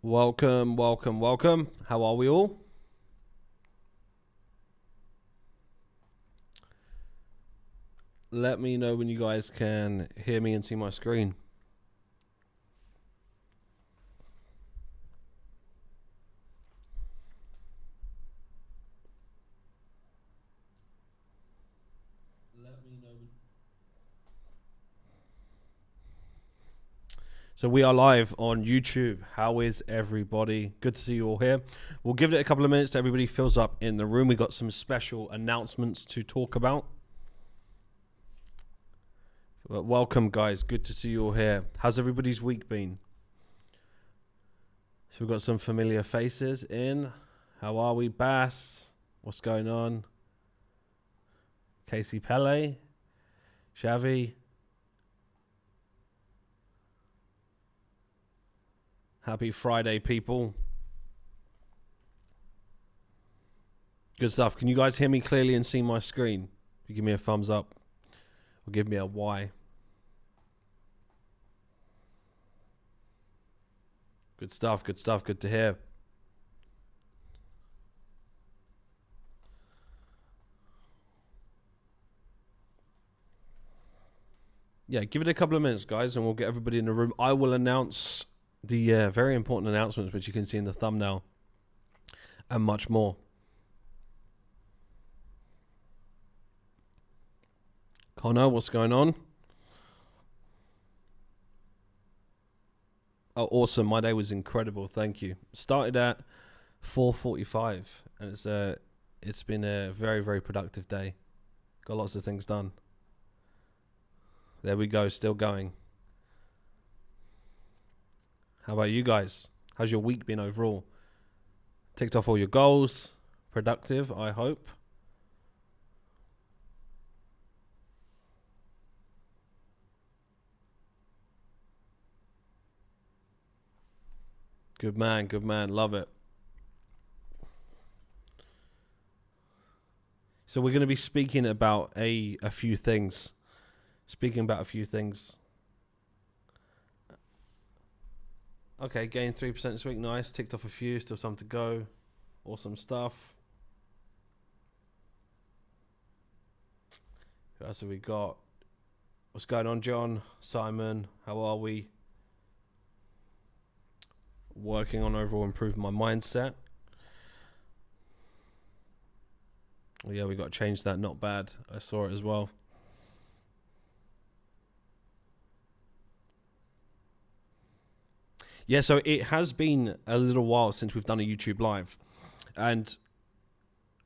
Welcome, welcome, welcome. How are we all? Let me know when you guys can hear me and see my screen. Let me know. So we are live on YouTube. How is everybody? Good to see you all here. We'll give it a couple of minutes. Everybody fills up in the room. We got some special announcements to talk about. But welcome, guys. Good to see you all here. How's everybody's week been? So we've got some familiar faces in. How are we? Bass. What's going on? Casey Pele. Xavi. Happy Friday, people. Good stuff. Can you guys hear me clearly and see my screen? If you give me a thumbs up or give me a Y. Good stuff, good stuff. Good to hear. Yeah, give it a couple of minutes, guys, and we'll get everybody in the room. I will announce the very important announcements, which you can see in the thumbnail, and much more. Connor, what's going on? Oh, awesome. My day was incredible. Thank you. Started at 4:45, and it's been a very, very productive day. Got lots of things done. There we go. Still going. How about you guys? How's your week been overall? Ticked off all your goals? Productive, I hope. Good man, love it. So we're going to be speaking about a few things. Okay, gained 3% this week, nice. Ticked off a few, still some to go. Awesome stuff. Who else have we got? What's going on, John? Simon, how are we? Working on overall improving my mindset. Oh yeah, we got to change that. Not bad. I saw it as well. Yeah, so it has been a little while since we've done a YouTube live. And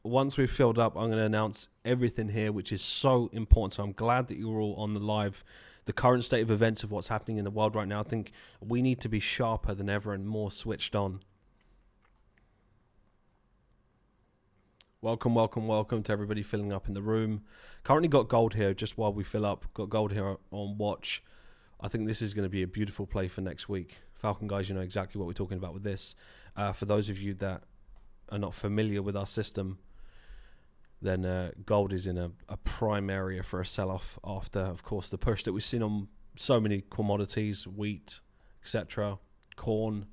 once we've filled up, I'm going to announce everything here, which is so important. So I'm glad that you're all on the live. The current state of events of what's happening in the world right now, I think we need to be sharper than ever and more switched on. Welcome, welcome, welcome to everybody filling up in the room. Currently got gold here just while we fill up. Got gold here on watch. I think this is going to be a beautiful play for next week. Falcon guys, you know exactly what we're talking about with this. For those of you that are not familiar with our system, then gold is in a prime area for a sell-off after, of course, the push that we've seen on so many commodities, wheat, etc., corn,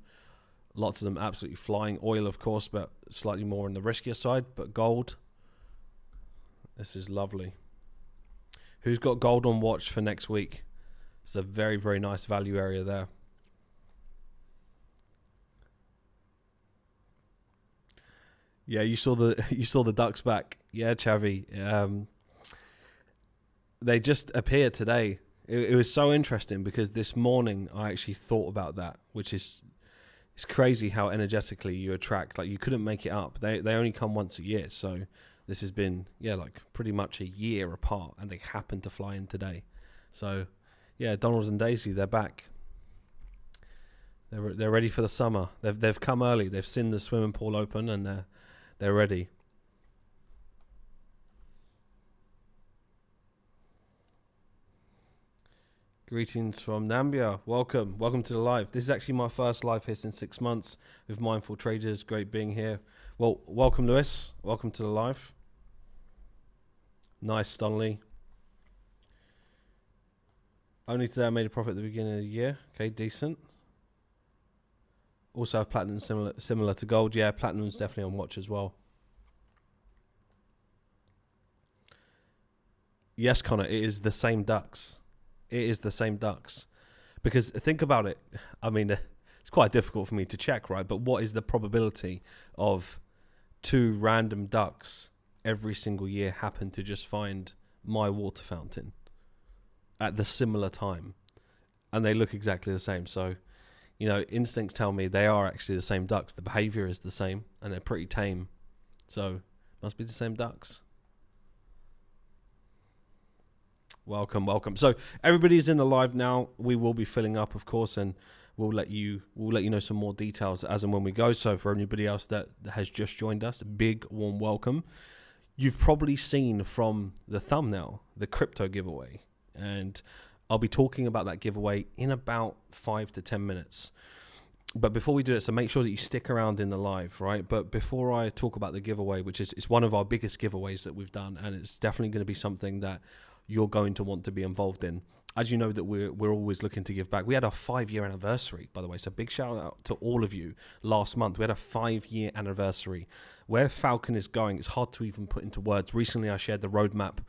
lots of them absolutely flying. Oil, of course, but slightly more on the riskier side. But gold, this is lovely. Who's got gold on watch for next week? It's a very, very nice value area there. Yeah, you saw the ducks back. Yeah, Chavi. They just appeared today. It was so interesting because this morning I actually thought about that, which is it's crazy how energetically you attract. Like you couldn't make it up. They only come once a year, so this has been like pretty much a year apart, and they happened to fly in today. So yeah, Donald and Daisy, they're back. They're ready for the summer. They've come early. They've seen the swimming pool open, and they're ready. Greetings from Nambia. Welcome to the live. This is actually my first live here since 6 months with Mindful Traders. Great being here. Well, welcome, Lewis. Welcome to the live. Nice, Stonley. Only today I made a profit at the beginning of the year. Okay, decent. Also have platinum similar to gold. Yeah, platinum's definitely on watch as well. Yes, Connor, it is the same ducks. It is the same ducks. Because think about it. I mean, it's quite difficult for me to check, right? But what is the probability of two random ducks every single year happen to just find my water fountain at the similar time? And they look exactly the same. So, you know, instincts tell me they are actually the same ducks. The behavior is the same and they're pretty tame. So, must be the same ducks. Welcome. So everybody's in the live now. We will be filling up, of course, and we'll let you know some more details as and when we go. So for anybody else that has just joined us, a big warm welcome. You've probably seen from the thumbnail the crypto giveaway, and I'll be talking about that giveaway in about 5 to 10 minutes. But before we do it, so make sure that you stick around in the live, right? But before I talk about the giveaway, which is it's one of our biggest giveaways that we've done, and it's definitely going to be something that you're going to want to be involved in. As you know, that we're always looking to give back. We had our 5-year anniversary, by the way, so big shout out to all of you last month. We had a 5-year anniversary. Where Falcon is going, it's hard to even put into words. Recently, I shared the roadmap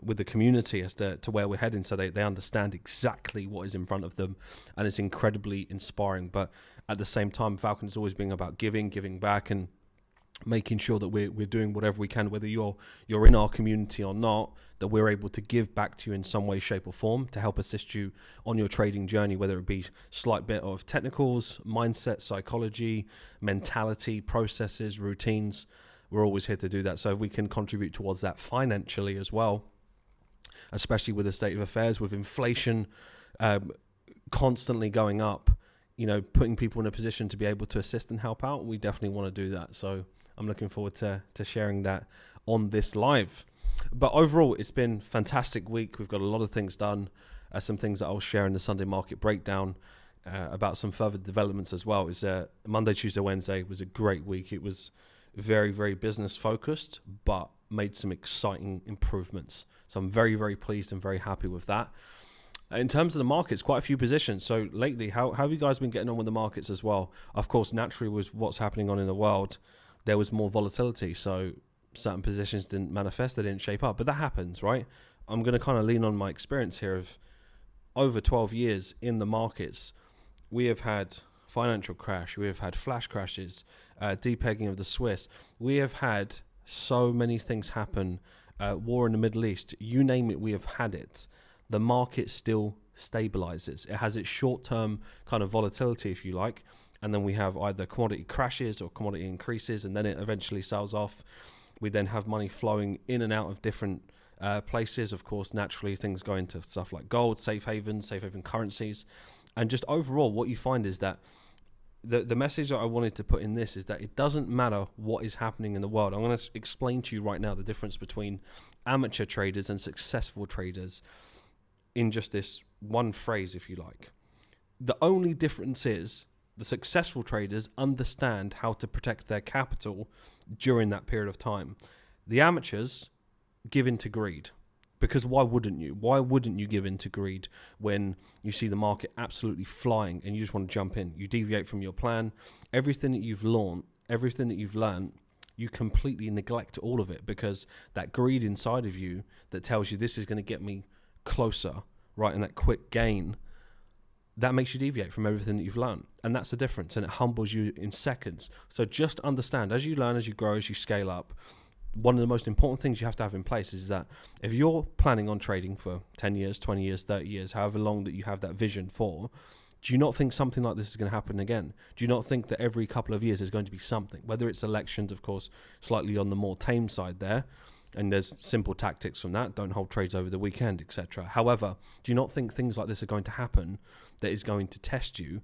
with the community as to where we're heading, so they understand exactly what is in front of them, and it's incredibly inspiring. But at the same time, Falcon is always being about giving back, and making sure that we're doing whatever we can, whether you're in our community or not, that we're able to give back to you in some way, shape or form to help assist you on your trading journey, whether it be slight bit of technicals, mindset, psychology, mentality, processes, routines. We're always here to do that. So if we can contribute towards that financially as well, especially with the state of affairs, with inflation constantly going up, you know, putting people in a position to be able to assist and help out, we definitely want to do that. So I'm looking forward to sharing that on this live. But overall, it's been a fantastic week. We've got a lot of things done, some things that I'll share in the Sunday market breakdown, about some further developments as well. It's Monday, Tuesday, Wednesday was a great week. It was very, very business focused, but made some exciting improvements. So I'm very, very pleased and very happy with that. In terms of the markets, quite a few positions. So lately, how have you guys been getting on with the markets as well? Of course, naturally, with what's happening on in the world, there was more volatility. So certain positions didn't manifest, they didn't shape up. But that happens, right? I'm going to kind of lean on my experience here of over 12 years in the markets. We have had financial crash. We have had flash crashes, depegging of the Swiss. We have had so many things happen. War in the Middle East, you name it, we have had it. The market still stabilizes. It has its short-term kind of volatility, if you like, and then we have either commodity crashes or commodity increases, and then it eventually sells off. We then have money flowing in and out of different places. Of course, naturally, things go into stuff like gold, safe haven currencies, and just overall, what you find is that the message that I wanted to put in this is that it doesn't matter what is happening in the world. I'm going to explain to you right now the difference between amateur traders and successful traders in just this one phrase, if you like. The only difference is the successful traders understand how to protect their capital during that period of time. The amateurs give in to greed, because why wouldn't you? Why wouldn't you give in to greed when you see the market absolutely flying and you just want to jump in? You deviate from your plan. Everything that you've learned, you completely neglect all of it, because that greed inside of you that tells you this is going to get me closer, right, and that quick gain, that makes you deviate from everything that you've learned. And that's the difference, and it humbles you in seconds. So just understand, as you learn, as you grow, as you scale up, one of the most important things you have to have in place is that if you're planning on trading for 10 years, 20 years, 30 years, however long that you have that vision for, do you not think something like this is going to happen again? Do you not think that every couple of years there's going to be something? Whether it's elections, of course, slightly on the more tame side there, and there's simple tactics from that, don't hold trades over the weekend, etc. However, do you not think things like this are going to happen that is going to test you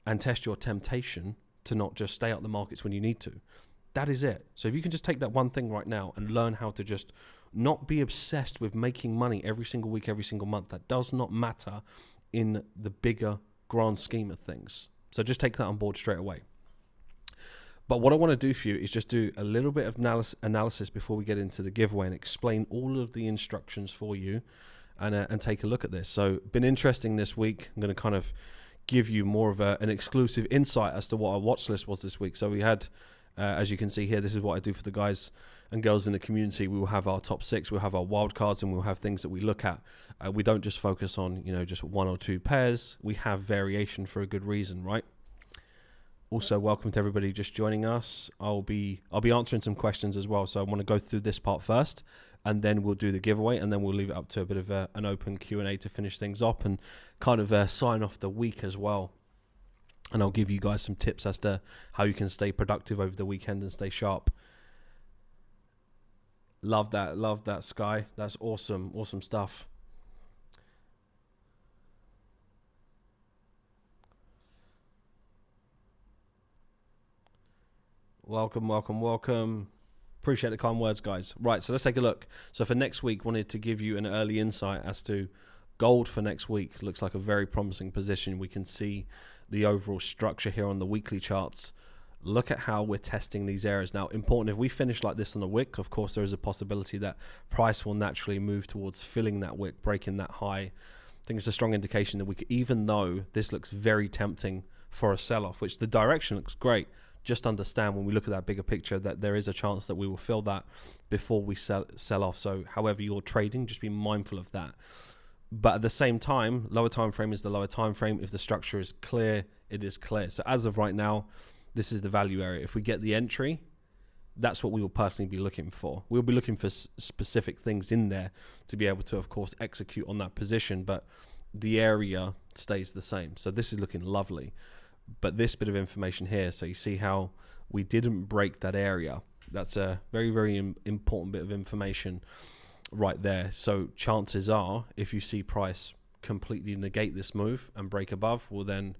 and test your temptation to not just stay out the markets when you need to? That is it. So if you can just take that one thing right now and learn how to just not be obsessed with making money every single week, every single month, that does not matter in the bigger grand scheme of things. So just take that on board straight away. But what I want to do for you is just do a little bit of analysis before we get into the giveaway and explain all of the instructions for you and take a look at this. So been interesting this week. I'm going to kind of give you more of an exclusive insight as to what our watch list was this week. So we had, as you can see here, this is what I do for the guys and girls in the community. We will have our top 6, we'll have our wild cards, and we'll have things that we look at. We don't just focus on, just 1 or 2 pairs. We have variation for a good reason, right? Also, welcome to everybody just joining us. I'll be answering some questions as well. So I want to go through this part first, and then we'll do the giveaway, and then we'll leave it up to a bit of an open Q&A to finish things up and kind of sign off the week as well. And I'll give you guys some tips as to how you can stay productive over the weekend and stay sharp. Love that, Sky. That's awesome stuff. Welcome. Appreciate the kind words, guys. Right, so let's take a look. So for next week, wanted to give you an early insight as to gold for next week. Looks like a very promising position. We can see the overall structure here on the weekly charts. Look at how we're testing these areas. Now, important, if we finish like this on the wick, of course, there is a possibility that price will naturally move towards filling that wick, breaking that high. I think it's a strong indication that we could, even though this looks very tempting for a sell-off, which the direction looks great, just understand when we look at that bigger picture that there is a chance that we will fill that before we sell off. So however you're trading, just be mindful of that. But at the same time, lower time frame is the lower time frame. If the structure is clear, it is clear. So as of right now, this is the value area. If we get the entry, that's what we will personally be looking for. We'll be looking for specific things in there to be able to, of course, execute on that position, but the area stays the same. So this is looking lovely. But this bit of information here, so you see how we didn't break that area. That's a very, very important bit of information right there. So chances are, if you see price completely negate this move and break above, well then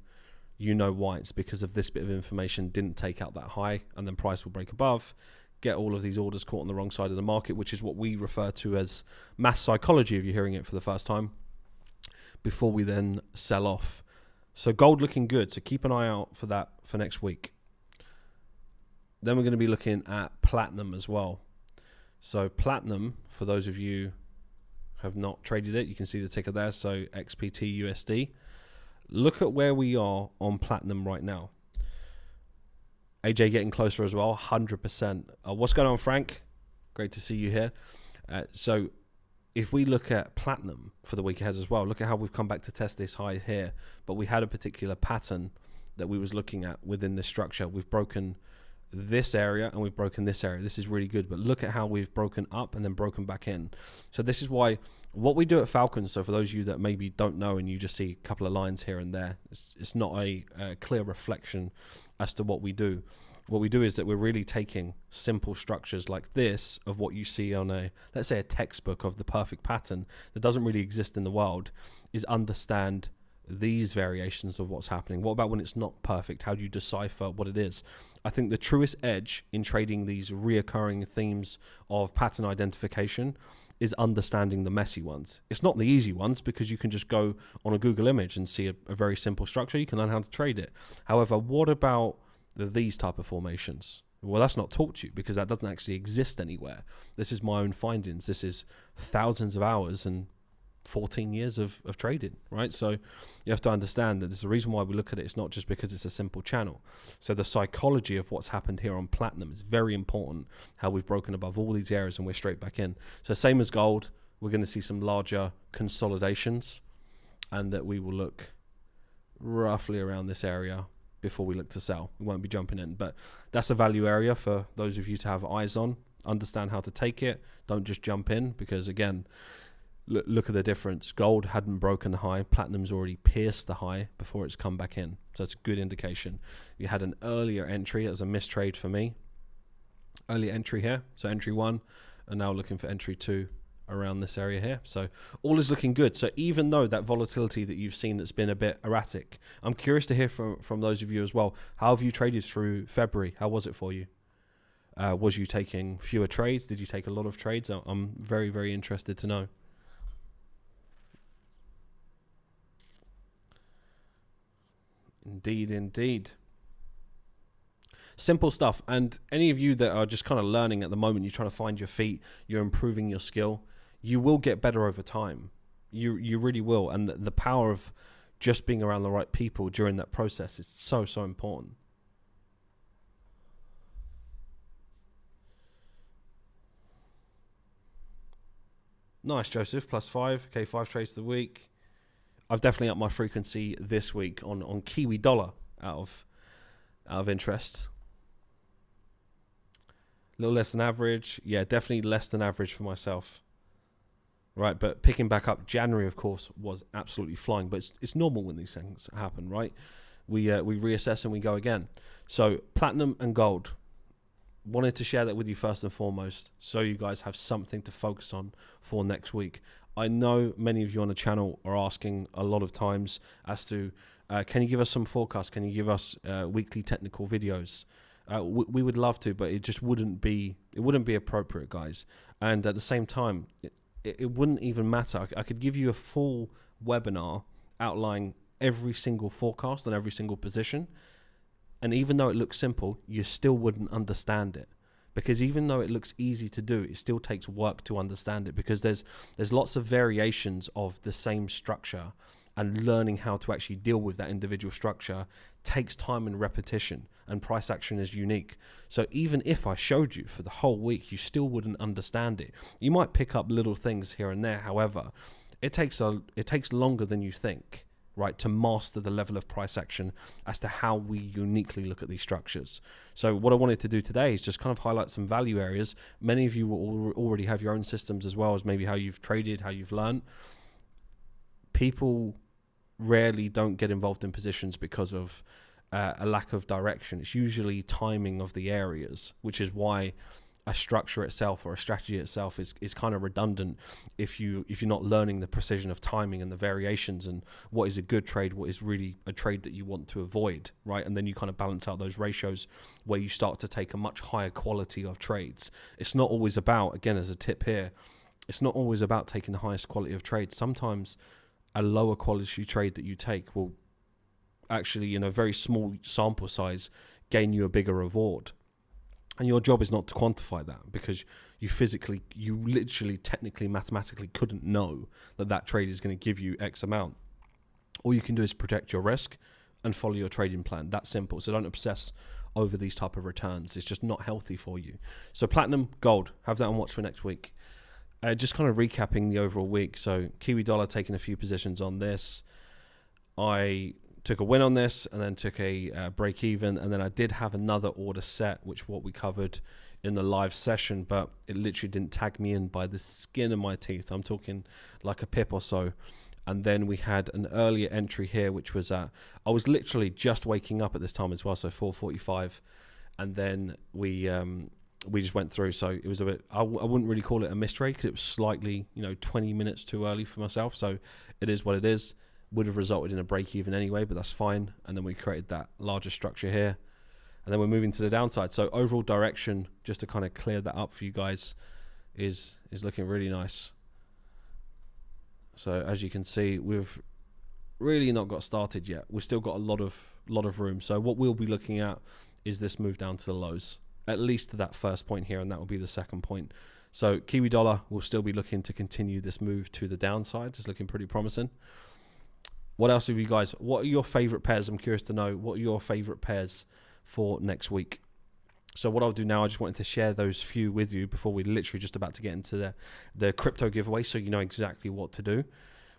you know why. It's because of this bit of information didn't take out that high, and then price will break above, get all of these orders caught on the wrong side of the market, which is what we refer to as mass psychology if you're hearing it for the first time, before we then sell off. So gold looking good, so keep an eye out for that for next week. Then we're going to be looking at platinum as well. So platinum, for those of you who have not traded it, you can see the ticker there, so XPT USD. Look at where we are on platinum right now. AJ getting closer as well, 100%. What's going on, Frank? Great to see you here. So if we look at platinum for the week ahead as well, look at how we've come back to test this high here, but we had a particular pattern that we was looking at within this structure. We've broken this area and we've broken this area. This is really good, but look at how we've broken up and then broken back in. So this is why what we do at Falcon, so for those of you that maybe don't know and you just see a couple of lines here and there, it's not a clear reflection as to what we do. What we do is that we're really taking simple structures like this of what you see on a, let's say, a textbook of the perfect pattern that doesn't really exist in the world, is understand these variations of what's happening. What about when it's not perfect? How do you decipher what it is? I think the truest edge in trading these reoccurring themes of pattern identification is understanding the messy ones. It's not the easy ones because you can just go on a Google image and see a very simple structure. You can learn how to trade it. However, what about these type of formations? Well, that's not taught to you because that doesn't actually exist anywhere. This is my own findings. This is thousands of hours and 14 years of trading, right? So you have to understand that there's a reason why we look at it. It's not just because it's a simple channel. So the psychology of what's happened here on platinum is very important, how we've broken above all these areas and we're straight back in. So same as gold, we're going to see some larger consolidations and that we will look roughly around this area before we look to sell. We won't be jumping in, but that's a value area for those of you to have eyes on, understand how to take it. Don't just jump in because again, look at the difference. Gold hadn't broken the high. Platinum's already pierced the high before it's come back in. So it's a good indication. You had an earlier entry as a mistrade for me. Early entry here. So entry 1 and now looking for entry 2 around this area here. So all is looking good. So even though that volatility that you've seen that's been a bit erratic, I'm curious to hear from those of you as well. How have you traded through February? How was it for you? Was you taking fewer trades? Did you take a lot of trades? I'm very, very interested to know. Indeed. Simple stuff. And any of you that are just kind of learning at the moment, you're trying to find your feet, you're improving your skill, you will get better over time. You really will. And the power of just being around the right people during that process is so, so important. Nice, Joseph, +5. Okay, 5 trades of the week. I've definitely upped my frequency this week on Kiwi dollar out of interest. A little less than average. Yeah, definitely less than average for myself. Right, but picking back up, January, of course, was absolutely flying. But it's normal when these things happen, right? We reassess and we go again. So platinum and gold. Wanted to share that with you first and foremost, so you guys have something to focus on for next week. I know many of you on the channel are asking a lot of times as to, can you give us some forecasts? Can you give us weekly technical videos? We would love to, but it just wouldn't be appropriate, guys. And at the same time, it wouldn't even matter. I could give you a full webinar outlining every single forecast on every single position. And even though it looks simple, you still wouldn't understand it. Because even though it looks easy to do, it still takes work to understand it, because there's lots of variations of the same structure, and learning how to actually deal with that individual structure takes time and repetition, and price action is unique. So even if I showed you for the whole week, you still wouldn't understand it. You might pick up little things here and there. However, it takes longer than you think, right, to master the level of price action as to how we uniquely look at these structures. So what I wanted to do today is just kind of highlight some value areas. Many of you will already have your own systems, as well as maybe how you've traded, how you've learned. People rarely don't get involved in positions because of a lack of direction. It's usually timing of the areas, which is why a structure itself or a strategy itself is kind of redundant if you're not learning the precision of timing and the variations and what is a good trade, what is really a trade that you want to avoid, right? And then you kind of balance out those ratios where you start to take a much higher quality of trades. It's not always about, again, as a tip here, it's not always about taking the highest quality of trades. Sometimes a lower quality trade that you take will actually, in a very small sample size, gain you a bigger reward. And your job is not to quantify that, because you literally, technically, mathematically couldn't know that trade is going to give you X amount. All you can do is protect your risk and follow your trading plan. That's simple. So don't obsess over these type of returns. It's just not healthy for you. So platinum, gold, have that on watch for next week. Just kind of recapping the overall week. So Kiwi dollar, taking a few positions on this. I took a win on this and then took a break even, and then I did have another order set, which what we covered in the live session, but it literally didn't tag me in by the skin of my teeth. I'm talking like a pip or so. And then we had an earlier entry here, which was I was literally just waking up at this time as well, so 4:45, and then we just went through. So it was a bit, I wouldn't really call it a mistrade, because it was slightly 20 minutes too early for myself. So it is what it is. Would have resulted in a break even anyway, but that's fine. And then we created that larger structure here, and then we're moving to the downside. So overall direction, just to kind of clear that up for you guys, is looking really nice. So as you can see, we've really not got started yet. We've still got a lot of room. So what we'll be looking at is this move down to the lows, at least to that first point here, and that will be the second point. So Kiwi dollar will still be looking to continue this move to the downside. It's looking pretty promising. What else have you guys? What are your favorite pairs? I'm curious to know, what are your favorite pairs for next week? So what I'll do now, I just wanted to share those few with you before we're literally just about to get into the crypto giveaway, so you know exactly what to do.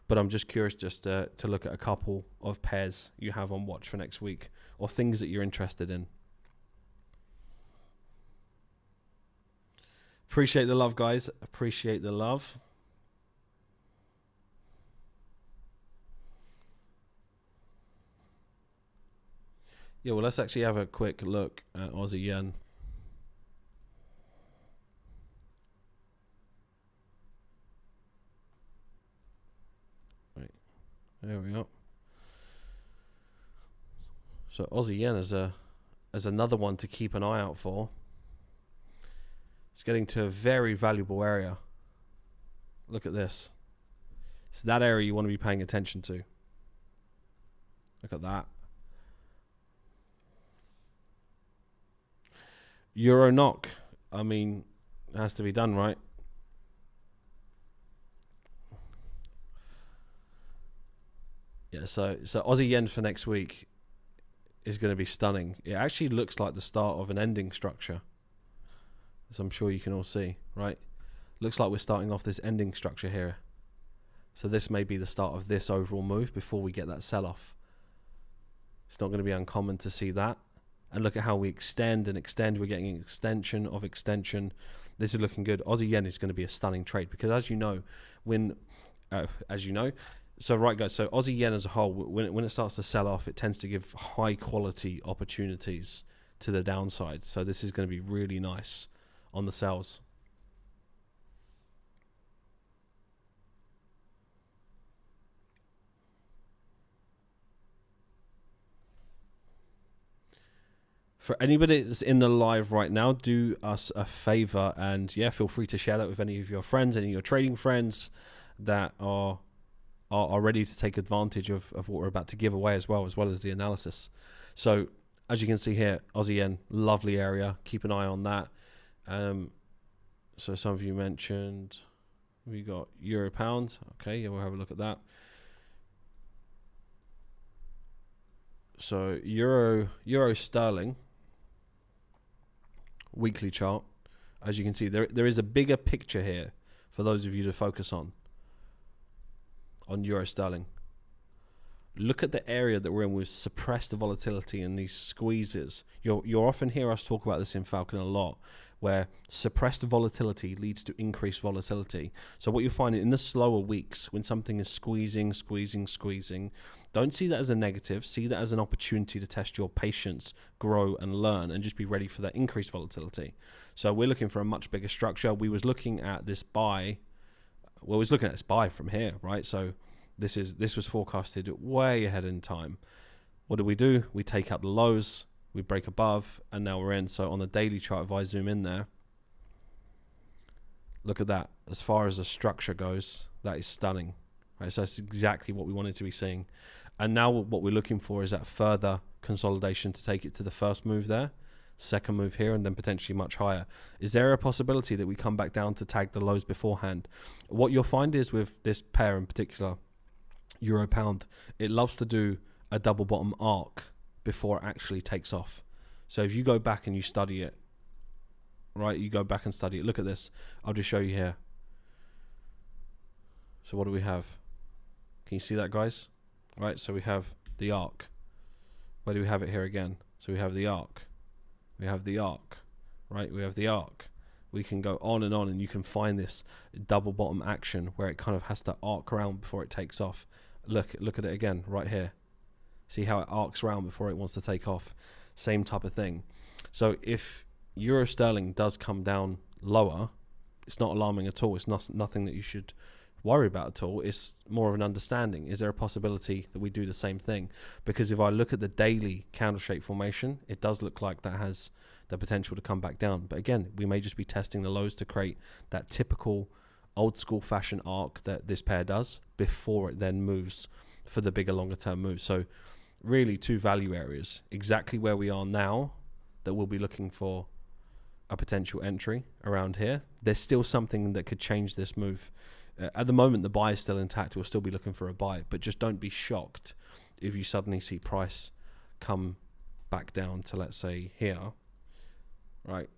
But I'm just curious just to look at a couple of pairs you have on watch for next week, or things that you're interested in. Appreciate the love, guys. Appreciate the love. Yeah, well, let's actually have a quick look at Aussie Yen. Right, there we go. So Aussie Yen is another one to keep an eye out for. It's getting to a very valuable area. Look at this. It's that area you want to be paying attention to. Look at that. Euro knock. I mean, it has to be done, right? Yeah, so Aussie Yen for next week is going to be stunning. It actually looks like the start of an ending structure, as I'm sure you can all see, right? Looks like we're starting off this ending structure here. So this may be the start of this overall move before we get that sell-off. It's not going to be uncommon to see that. And look at how we extend and extend. We're getting an extension of extension. This is looking good. Aussie Yen is going to be a stunning trade because, as you know, so right guys, so Aussie Yen as a whole, when it starts to sell off, it tends to give high quality opportunities to the downside. So this is going to be really nice on the sells. For anybody that's in the live right now, do us a favor and yeah, feel free to share that with any of your friends, any of your trading friends that are ready to take advantage of what we're about to give away as well as the analysis. So as you can see here, Aussie Yen, lovely area. Keep an eye on that. So some of you mentioned we got Euro Pound. Okay, yeah, we'll have a look at that. So Euro Sterling weekly chart. As you can see, there is a bigger picture here for those of you to focus on Euro Sterling. Look at the area that we're in with suppressed volatility and these squeezes. You'll often hear us talk about this in Falcon a lot, where suppressed volatility leads to increased volatility. So what you'll find in the slower weeks, when something is squeezing, don't see that as a negative. See that as an opportunity to test your patience, grow and learn, and just be ready for that increased volatility. So we're looking for a much bigger structure. We was looking at this buy. Well, we was looking at this buy from here, right? So this was forecasted way ahead in time. What do? We take out the lows, we break above, and now we're in. So on the daily chart, if I zoom in there, look at that. As far as the structure goes, that is stunning, right? So that's exactly what we wanted to be seeing. And now what we're looking for is that further consolidation to take it to the first move there, second move here, and then potentially much higher. Is there a possibility that we come back down to tag the lows beforehand? What you'll find is with this pair in particular, Euro Pound, it loves to do a double bottom arc before it actually takes off. So if you go back and you study it, right, you go back and study it. Look at this. I'll just show you here. So what do we have? Can you see that, guys? Right, so we have the arc. Where do we have it here again? So we have the arc. We have the arc, right? We have the arc. We can go on, and you can find this double bottom action where it kind of has to arc around before it takes off. Look at it again right here. See how it arcs around before it wants to take off? Same type of thing. So if Euro Sterling does come down lower, it's not alarming at all. It's nothing that you should worry about at all. It's more of an understanding. Is there a possibility that we do the same thing? Because if I look at the daily candle shape formation, it does look like that has the potential to come back down. But again, we may just be testing the lows to create that typical old school fashion arc that this pair does before it then moves for the bigger longer term move. So really two value areas, exactly where we are now, that we'll be looking for a potential entry around here. There's still something that could change this move. At the moment, the buy is still intact. We'll still be looking for a buy, but just don't be shocked if you suddenly see price come back down to, let's say, here, right?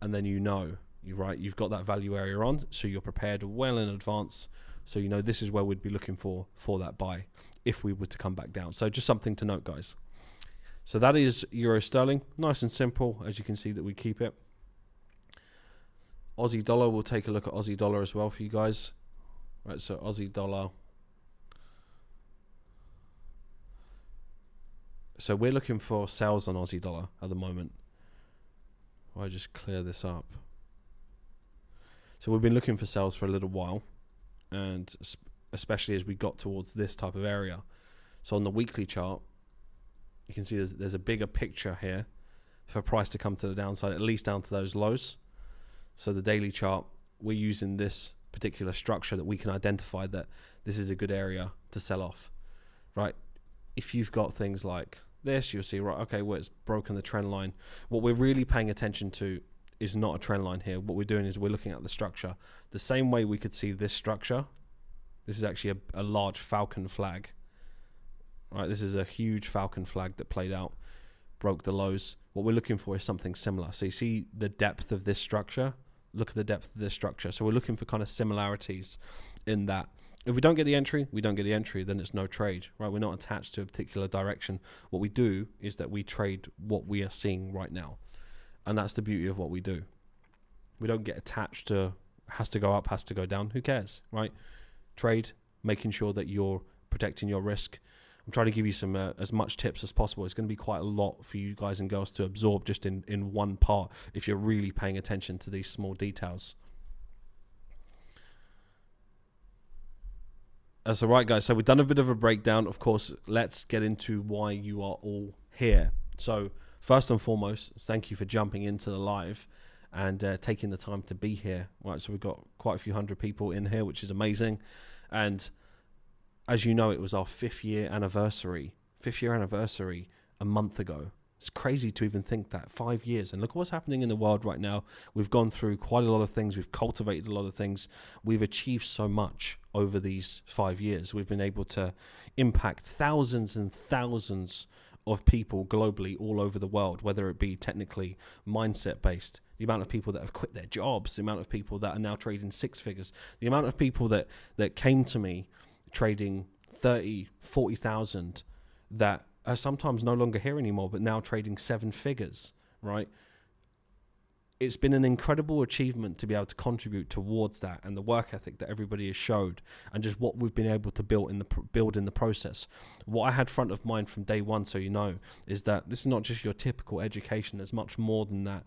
And then you've got that value area on, so you're prepared well in advance. So you know this is where we'd be looking for that buy if we were to come back down. So just something to note, guys. So that is Euro Sterling, nice and simple. As you can see that we keep it. Aussie Dollar, we'll take a look at Aussie Dollar as well for you guys. Right, so Aussie Dollar. So we're looking for sales on Aussie Dollar at the moment. I'll just clear this up. So we've been looking for sales for a little while, and especially as we got towards this type of area. So on the weekly chart, you can see there's a bigger picture here for price to come to the downside, at least down to those lows. So the daily chart, we're using this particular structure that we can identify that this is a good area to sell off, right? If you've got things like this, you'll see, right, okay, well, it's broken the trend line. What we're really paying attention to is not a trend line here. What we're doing is we're looking at the structure. The same way we could see this structure This is actually a large Falcon flag. Right, this is a huge Falcon flag that played out, broke the lows. What we're looking for is something similar. So you see the depth of this structure. Look at the depth of this structure. So we're looking for kind of similarities in that. If we don't get the entry, we don't get the entry, then it's no trade, right? We're not attached to a particular direction. What we do is that we trade what we are seeing right now. And that's the beauty of what we do. We don't get attached to has to go up, has to go down. Who cares, right? Trade, making sure that you're protecting your risk. I'm trying to give you some as much tips as possible. It's going to be quite a lot for you guys and girls to absorb just in one part if you're really paying attention to these small details. That's all right, guys. So we've done a bit of a breakdown. Of course, let's get into why you are all here. So first and foremost, thank you for jumping into the live and taking the time to be here. Right, so we've got quite a few hundred people in here, which is amazing. And as you know, it was our 5th year anniversary a month ago. It's crazy to even think that 5 years. And look what's happening in the world right now. We've gone through quite a lot of things. We've cultivated a lot of things. We've achieved so much over these 5 years. We've been able to impact thousands and thousands of people globally all over the world, whether it be technically mindset based, the amount of people that have quit their jobs, the amount of people that are now trading 6 figures, the amount of people that came to me trading 30, 40,000 that are sometimes no longer here anymore, but now trading 7 figures, right? It's been an incredible achievement to be able to contribute towards that and the work ethic that everybody has showed and just what we've been able to build in the process. What I had front of mind from day one, so you know, is that this is not just your typical education. There's much more than that.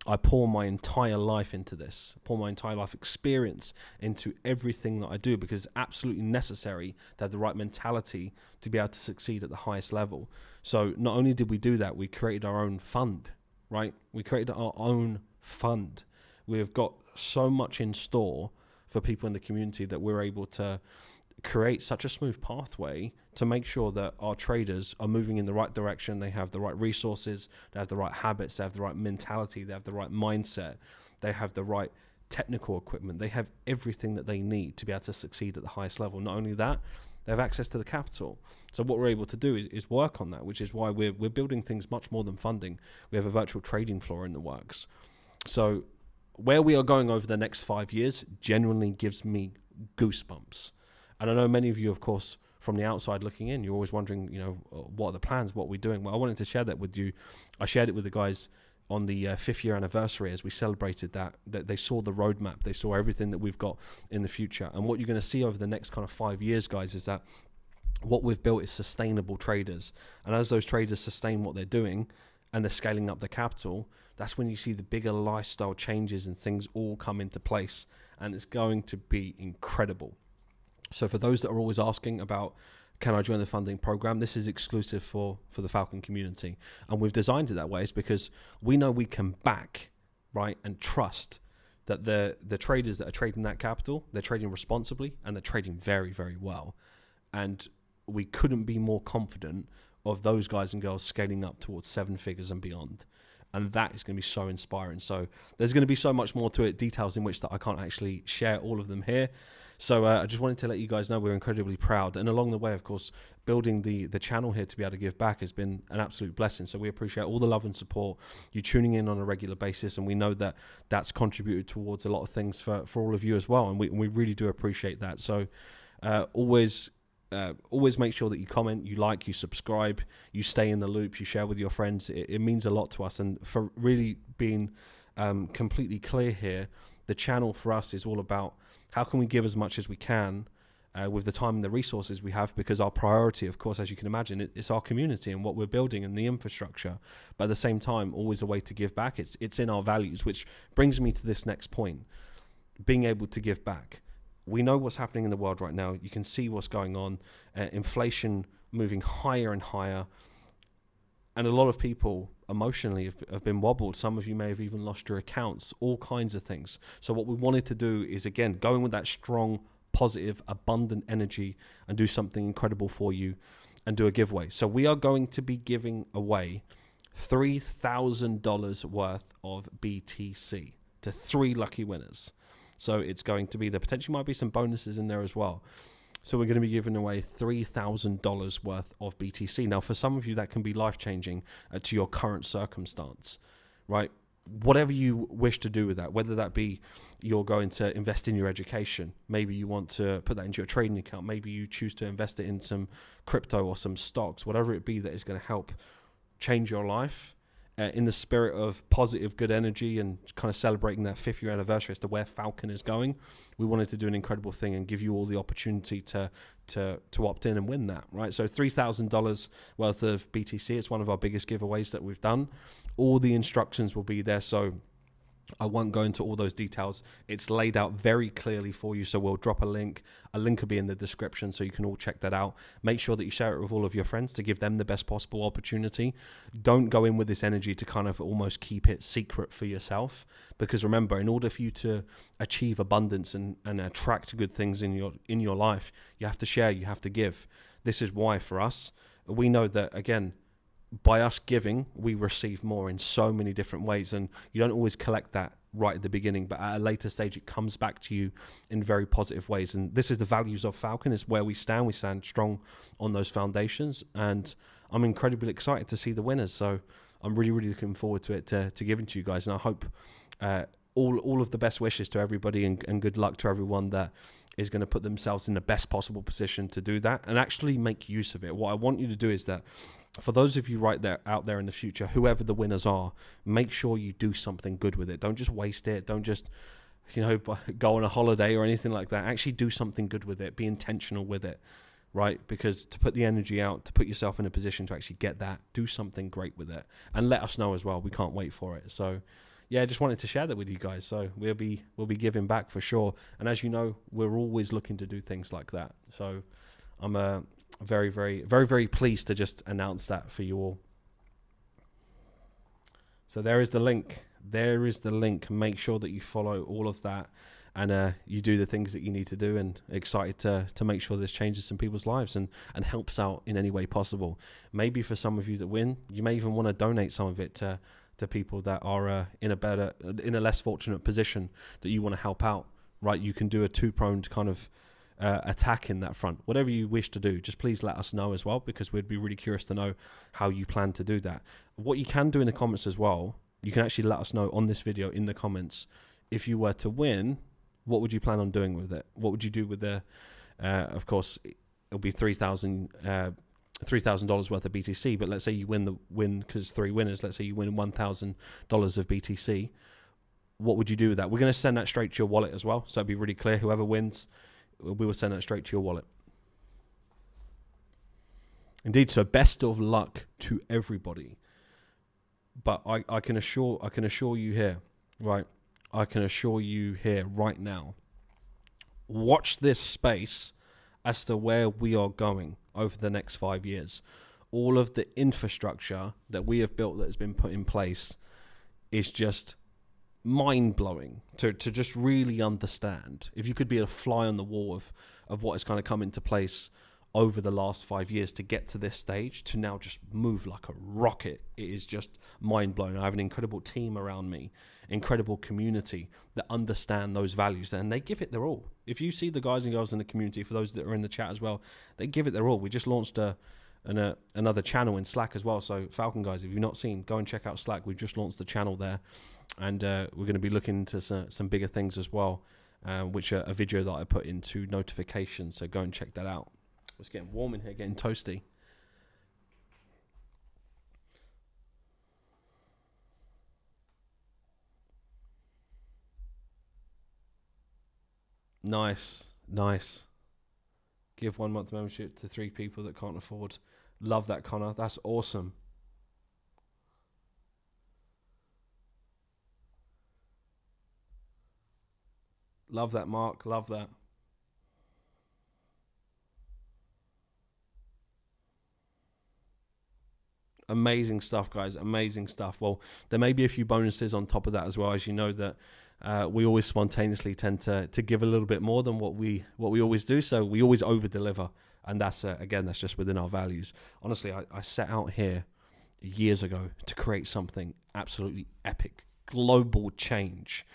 I pour my entire life into this, pour my entire life experience into everything that I do because it's absolutely necessary to have the right mentality to be able to succeed at the highest level. So not only did we do that, we created our own fund, right? We created our own fund. We've got so much in store for people in the community that we're able to create such a smooth pathway to make sure that our traders are moving in the right direction. They have the right resources, they have the right habits, they have the right mentality, they have the right mindset, they have the right technical equipment, they have everything that they need to be able to succeed at the highest level. Not only that, they have access to the capital. So what we're able to do is work on that, which is why we're building things much more than funding. We have a virtual trading floor in the works. So where we are going over the next 5 years genuinely gives me goosebumps. And I know many of you, of course, from the outside looking in, you're always wondering, you know, what are the plans, what we're doing. Well, I wanted to share that with you. I shared it with the guys on the 5th year anniversary as we celebrated that they saw the roadmap, they saw everything that we've got in the future. And what you're going to see over the next kind of 5 years, guys, is that what we've built is sustainable traders. And as those traders sustain what they're doing and they're scaling up the capital, that's when you see the bigger lifestyle changes and things all come into place. And it's going to be incredible. So for those that are always asking about, can I join the funding program? This is exclusive for the Falcon community. And we've designed it that way is because we know we can back, right, and trust that the traders that are trading that capital, they're trading responsibly and they're trading very, very well. And we couldn't be more confident of those guys and girls scaling up towards 7 figures and beyond. And that is going to be so inspiring. So there's going to be so much more to it, details in which that I can't actually share all of them here. So I just wanted to let you guys know we're incredibly proud. And along the way, of course, building the channel here to be able to give back has been an absolute blessing. So we appreciate all the love and support, you tuning in on a regular basis. And we know that that's contributed towards a lot of things for all of you as well. And we really do appreciate that. So always make sure that you comment, you like, you subscribe, you stay in the loop, you share with your friends. It means a lot to us. And for really being completely clear here, the channel for us is all about how can we give as much as we can with the time and the resources we have, because our priority, of course, as you can imagine, it's our community and what we're building and the infrastructure. But at the same time, always a way to give back. It's in our values, which brings me to this next point, being able to give back. We know what's happening in the world right now. You can see what's going on, inflation moving higher and higher. And a lot of people emotionally have been wobbled. Some of you may have even lost your accounts, all kinds of things. So what we wanted to do is, again, going with that strong, positive, abundant energy and do something incredible for you and do a giveaway. So we are going to be giving away $3,000 worth of BTC to 3 lucky winners. So it's going to be, there potentially might be some bonuses in there as well. So we're going to be giving away $3,000 worth of BTC. Now, for some of you, that can be life-changing to your current circumstance, right? Whatever you wish to do with that, whether that be you're going to invest in your education, maybe you want to put that into your trading account, maybe you choose to invest it in some crypto or some stocks, whatever it be that is going to help change your life. In the spirit of positive, good energy and kind of celebrating that 5th year anniversary as to where Falcon is going, we wanted to do an incredible thing and give you all the opportunity to opt in and win that, right? So $3,000 worth of BTC. It's one of our biggest giveaways that we've done. All the instructions will be there, so I won't go into all those details. It's laid out very clearly for you, so we'll drop a link. A link will be in the description, so you can all check that out. Make sure that you share it with all of your friends to give them the best possible opportunity. Don't go in with this energy to kind of almost keep it secret for yourself, because remember, in order for you to achieve abundance and attract good things in your life, you have to share, you have to give. This is why for us, we know that, again, by us giving, we receive more in so many different ways, and you don't always collect that right at the beginning, but at a later stage it comes back to you in very positive ways. And this is the values of Falcon, is where we stand strong on those foundations, and I'm incredibly excited to see the winners. So I'm really looking forward to it, to giving to you guys, and I hope all of the best wishes to everybody, and good luck to everyone that is going to put themselves in the best possible position to do that and actually make use of it. What I want you to do is that, for those of you out there in the future, whoever the winners are, make sure you do something good with it. Don't just waste it. Don't just, go on a holiday or anything like that. Actually do something good with it. Be intentional with it, right? Because to put the energy out, to put yourself in a position to actually get that, do something great with it. And let us know as well. We can't wait for it. So yeah, I just wanted to share that with you guys. So we'll be giving back for sure. And as you know, we're always looking to do things like that. So I'm very pleased to just announce that for you all. So there is the link. Make sure that you follow all of that, and you do the things that you need to do, and excited to make sure this changes some people's lives and helps out in any way possible. Maybe for some of you that win, you may even want to donate some of it to people that are in a less fortunate position that you want to help out, right? You can do a two-pronged kind of attack in that front. Whatever you wish to do, just please let us know as well, because we'd be really curious to know how you plan to do that. What you can do in the comments as well, you can actually let us know on this video in the comments, if you were to win, what would you plan on doing with it? What would you do with the of course it'll be $3,000 worth of BTC, but let's say you win because it's 3 winners, let's say you win $1,000 of BTC. What would you do with that? We're going to send that straight to your wallet as well, so it'll be really clear. Whoever wins, we will send that straight to your wallet. Indeed, so best of luck to everybody. But I can assure you here, right? I can assure you here right now. Watch this space as to where we are going over the next 5 years. All of the infrastructure that we have built that has been put in place is just mind-blowing to just really understand. If you could be a fly on the wall of what has kind of come into place over the last 5 years to get to this stage, to now just move like a rocket, it is just mind-blowing. I have an incredible team around me, incredible community that understand those values, and they give it their all. If you see the guys and girls in the community, for those that are in the chat as well, they give it their all. We just launched another channel in Slack as well. So Falcon guys, if you've not seen, go and check out Slack. We've just launched the channel there, and we're going to be looking into some bigger things as well, which are a video that I put into notifications. So go and check that out. It's getting warm in here, getting toasty. Nice. Give 1 month membership to 3 people that can't afford. Love that, Connor. That's awesome. Love that, Mark. Love that. Amazing stuff, guys. Amazing stuff. Well, there may be a few bonuses on top of that as well. As you know that we always spontaneously tend to give a little bit more than what we always do. So we always over deliver, and that's again, that's just within our values. Honestly, I set out here years ago to create something absolutely epic, global change,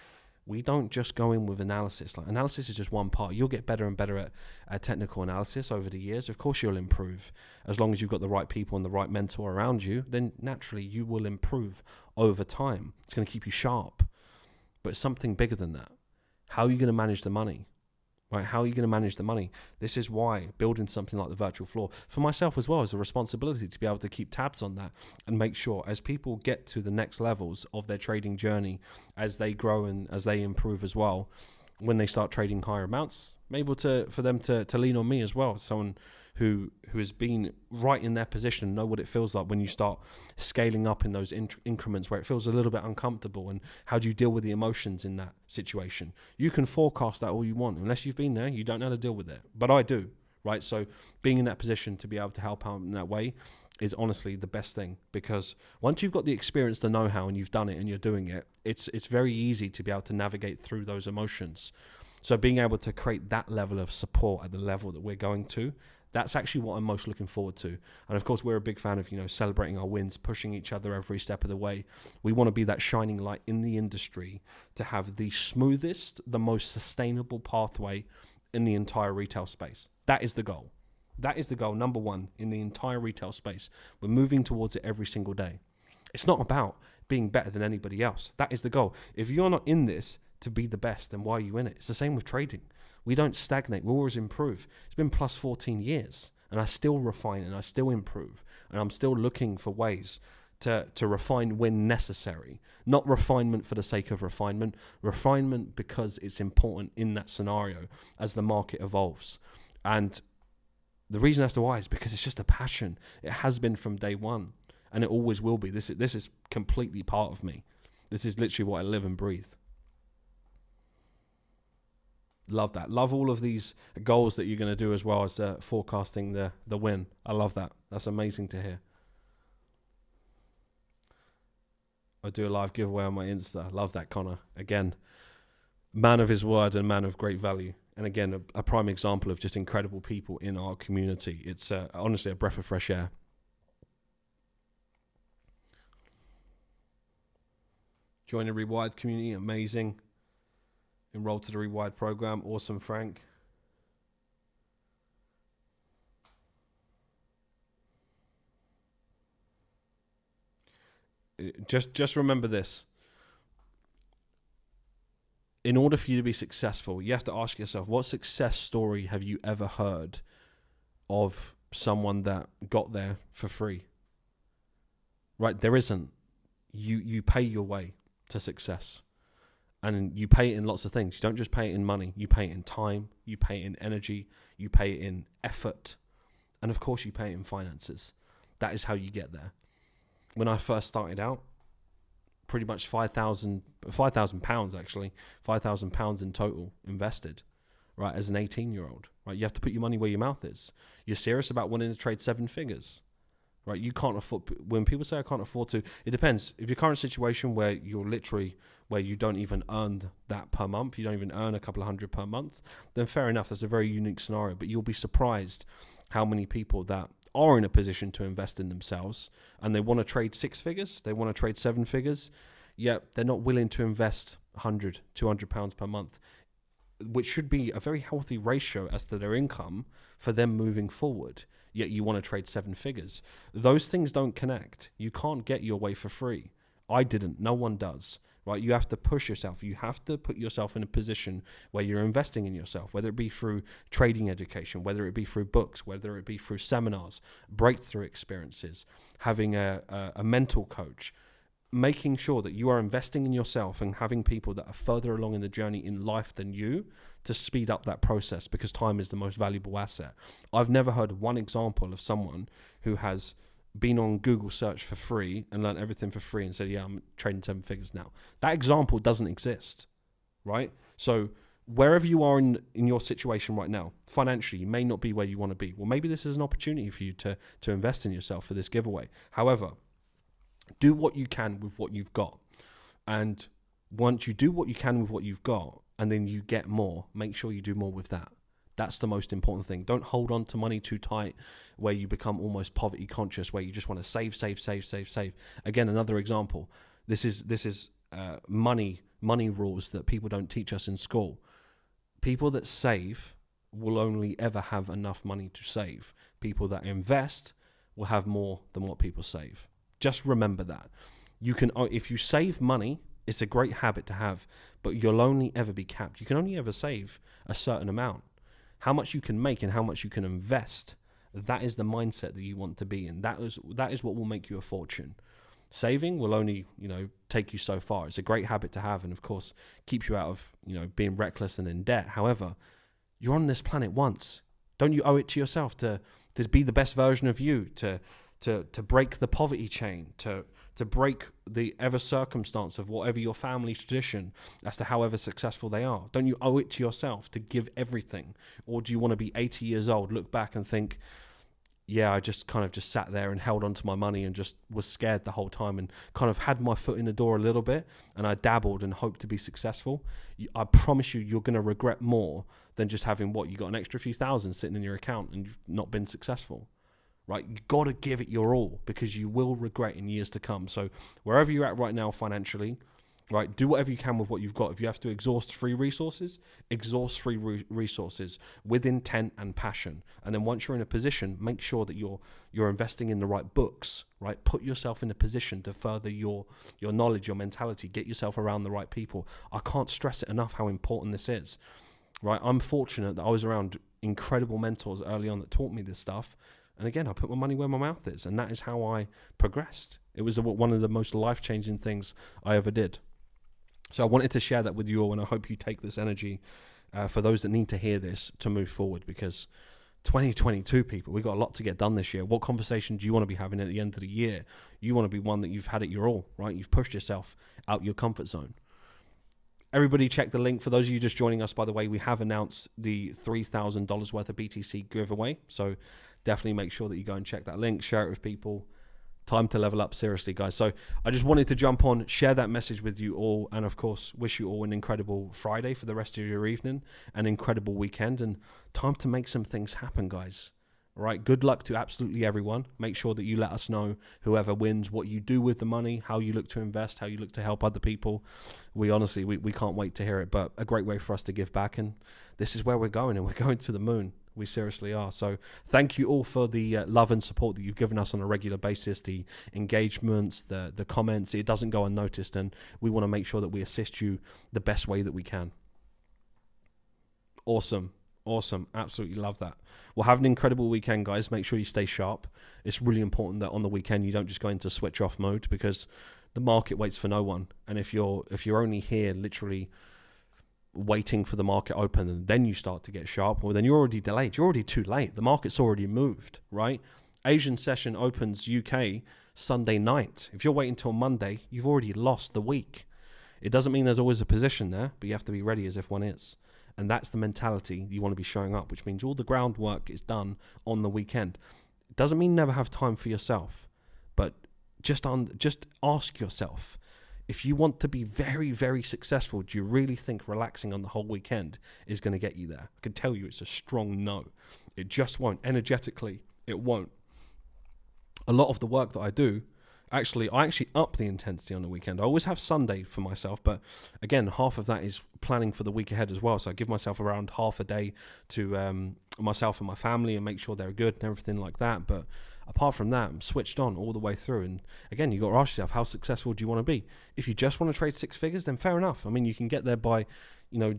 We don't just go in with analysis. Like, analysis is just one part. You'll get better and better at technical analysis over the years. Of course you'll improve. As long as you've got the right people and the right mentor around you, then naturally you will improve over time. It's going to keep you sharp. But it's something bigger than that. How are you going to manage the money? Right? How are you going to manage the money? This is why building something like the virtual floor, for myself as well, is a responsibility to be able to keep tabs on that and make sure as people get to the next levels of their trading journey, as they grow and as they improve as well, when they start trading higher amounts, I'm able for them to lean on me as well, someone who has been right in their position and know what it feels like when you start scaling up in those increments where it feels a little bit uncomfortable, and how do you deal with the emotions in that situation. You can forecast that all you want. Unless you've been there, you don't know how to deal with it. But I do, right? So being in that position to be able to help out in that way is honestly the best thing, because once you've got the experience, the know-how, and you've done it and you're doing it, it's very easy to be able to navigate through those emotions. So being able to create that level of support at the level that we're going to, that's actually what I'm most looking forward to. And of course, we're a big fan of, celebrating our wins, pushing each other every step of the way. We want to be that shining light in the industry to have the smoothest, the most sustainable pathway in the entire retail space. That is the goal. That is the goal, number one, in the entire retail space. We're moving towards it every single day. It's not about being better than anybody else. That is the goal. If you're not in this to be the best, then why are you in it? It's the same with trading. We don't stagnate. We always improve. It's been plus 14 years, and I still refine and I still improve, and I'm still looking for ways to refine when necessary. Not refinement for the sake of refinement. Refinement because it's important in that scenario as the market evolves. And the reason as to why is because it's just a passion. It has been from day one, and it always will be. This is completely part of me. This is literally what I live and breathe. Love that. Love all of these goals that you're going to do, as well as forecasting the win. I love that. That's amazing to hear. I'll do a live giveaway on my Insta. Love that, Connor. Again, man of his word and man of great value. And again, a prime example of just incredible people in our community. It's honestly a breath of fresh air. Join the Rewired community. Amazing. Enroll to the Rewired program. Awesome, Frank. Just remember this. In order for you to be successful, you have to ask yourself, what success story have you ever heard of someone that got there for free? Right? There isn't. You pay your way to success. And you pay it in lots of things. You don't just pay it in money. You pay it in time. You pay it in energy. You pay it in effort. And of course, you pay it in finances. That is how you get there. When I first started out, pretty much £5,000 actually, £5,000 in total invested, right, as an 18-year-old. Right, you have to put your money where your mouth is. You're serious about wanting to trade 7 figures. Right, you can't afford. When people say I can't afford to, it depends. If your current situation where you don't even earn that per month, you don't even earn a couple of hundred per month, then fair enough. That's a very unique scenario. But you'll be surprised how many people that are in a position to invest in themselves and they want to trade 6 figures, they want to trade 7 figures, yet they're not willing to invest £100, £200 per month, which should be a very healthy ratio as to their income for them moving forward. Yet you want to trade 7 figures. Those things don't connect. You can't get your way for free. I didn't. No one does. Right? You have to push yourself. You have to put yourself in a position where you're investing in yourself, whether it be through trading education, whether it be through books, whether it be through seminars, breakthrough experiences, having a mental coach, making sure that you are investing in yourself and having people that are further along in the journey in life than you to speed up that process, because time is the most valuable asset. I've never heard one example of someone who has been on Google search for free and learned everything for free and said, yeah, I'm trading 7 figures now. That example doesn't exist, right? So wherever you are in your situation right now, financially, you may not be where you want to be. Well, maybe this is an opportunity for you to invest in yourself for this giveaway. However, do what you can with what you've got. And once you do what you can with what you've got, and then you get more, make sure you do more with that. That's the most important thing. Don't hold on to money too tight where you become almost poverty conscious, where you just want to save. Again, another example. This is money money rules that people don't teach us in school. People that save will only ever have enough money to save. People that invest will have more than what people save. Just remember that. You can, if you save money, it's a great habit to have, but you'll only ever be capped. You can only ever save a certain amount. How much you can make and how much you can invest, that is the mindset that you want to be in. That is what will make you a fortune. Saving will only, take you so far. It's a great habit to have, and of course, keeps you out of, being reckless and in debt. However, you're on this planet once. Don't you owe it to yourself to be the best version of you, to break the poverty chain, to break the ever circumstance of whatever your family tradition as to however successful they are? Don't you owe it to yourself to give everything? Or do you want to be 80 years old, look back and think, yeah, I just kind of just sat there and held on to my money and just was scared the whole time and kind of had my foot in the door a little bit and I dabbled and hoped to be successful? I promise you're going to regret more than just having you got an extra few thousand sitting in your account and you've not been successful. Right? You got to give it your all, because you will regret in years to come. So wherever you're at right now financially, right, do whatever you can with what you've got. If you have to exhaust free resources, exhaust free resources with intent and passion. And then once you're in a position, make sure that you're investing in the right books, right? Put yourself in a position to further your knowledge, your mentality, get yourself around the right people. I can't stress it enough how important this is, right? I'm fortunate that I was around incredible mentors early on that taught me this stuff. And again, I put my money where my mouth is, and that is how I progressed. It was one of the most life-changing things I ever did. So I wanted to share that with you all, and I hope you take this energy for those that need to hear this to move forward, because 2022, people, we've got a lot to get done this year. What conversation do you want to be having at the end of the year? You want to be one that you've had it your all, right? You've pushed yourself out your comfort zone. Everybody check the link. For those of you just joining us, by the way, we have announced the $3,000 worth of BTC giveaway. So definitely make sure that you go and check that link, share it with people. Time to level up, seriously, guys. So I just wanted to jump on, share that message with you all, and of course, wish you all an incredible Friday for the rest of your evening, an incredible weekend, and time to make some things happen, guys. All right, good luck to absolutely everyone. Make sure that you let us know, whoever wins, what you do with the money, how you look to invest, how you look to help other people. We honestly, we can't wait to hear it, but a great way for us to give back, and this is where we're going, and we're going to the moon. We seriously are. So thank you all for the love and support that you've given us on a regular basis, the engagements, the comments. It doesn't go unnoticed, and we want to make sure that we assist you the best way that we can. Awesome. Absolutely love that. Well, have an incredible weekend, guys. Make sure you stay sharp. It's really important that on the weekend you don't just go into switch off mode, because the market waits for no one. And if you're only here literally waiting for the market open and then you start to get sharp, well, then you're already delayed. You're already too late. The market's already moved, right? Asian session opens UK Sunday night. If you're waiting till Monday, you've already lost the week. It doesn't mean there's always a position there, but you have to be ready as if one is. And that's the mentality you want to be showing up, which means all the groundwork is done on the weekend. It doesn't mean never have time for yourself, but just ask yourself, if you want to be very, very successful, do you really think relaxing on the whole weekend is going to get you there? I can tell you it's a strong no. It just won't. Energetically, it won't. A lot of the work that I do, I actually up the intensity on the weekend. I always have Sunday for myself, but again, half of that is planning for the week ahead as well. So I give myself around half a day to myself and my family and make sure they're good and everything like that. But apart from that, I'm switched on all the way through. And again, you got to ask yourself, how successful do you want to be? If you just want to trade six figures, then fair enough. I mean, you can get there by,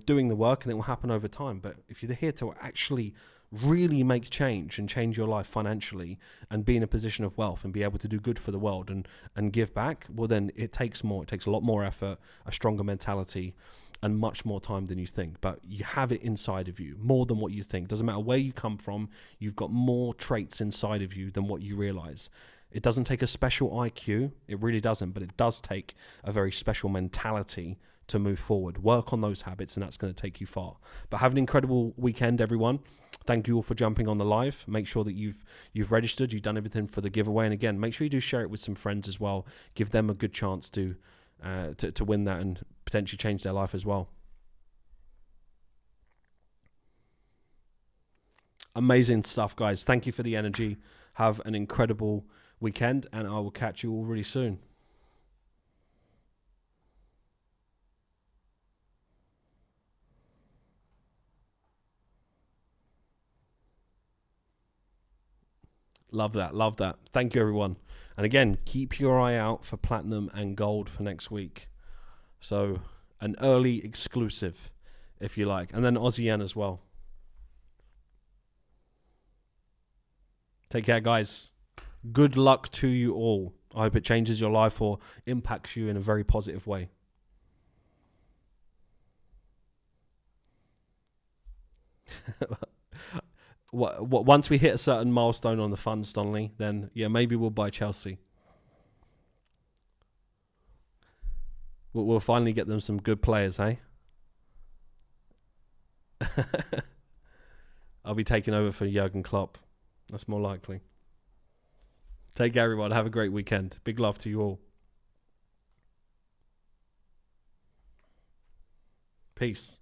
doing the work, and it will happen over time. But if you're here to actually really make change and change your life financially and be in a position of wealth and be able to do good for the world and give back, well, then it takes more. It takes a lot more effort, a stronger mentality, and much more time than you think. But you have it inside of you, more than what you think. Doesn't matter where you come from, you've got more traits inside of you than what you realize. It doesn't take a special IQ, it really doesn't, but it does take a very special mentality to move forward. Work on those habits, and that's going to take you far. But have an incredible weekend, everyone. Thank you all for jumping on the live. Make sure that you've registered, you've done everything for the giveaway, and again, make sure you do share it with some friends as well. Give them a good chance to win that and potentially change their life as well. Amazing stuff, guys. Thank you for the energy. Have an incredible weekend, and I will catch you all really soon. Love that. Love that. Thank you, everyone. And again, keep your eye out for platinum and gold for next week. So an early exclusive, if you like. And then Aussie Yen as well. Take care, guys. Good luck to you all. I hope it changes your life or impacts you in a very positive way. Once we hit a certain milestone on the fund, Stonley, then yeah, maybe we'll buy Chelsea. We'll finally get them some good players, hey? I'll be taking over for Jurgen Klopp. That's more likely. Take care, everyone. Have a great weekend. Big love to you all. Peace.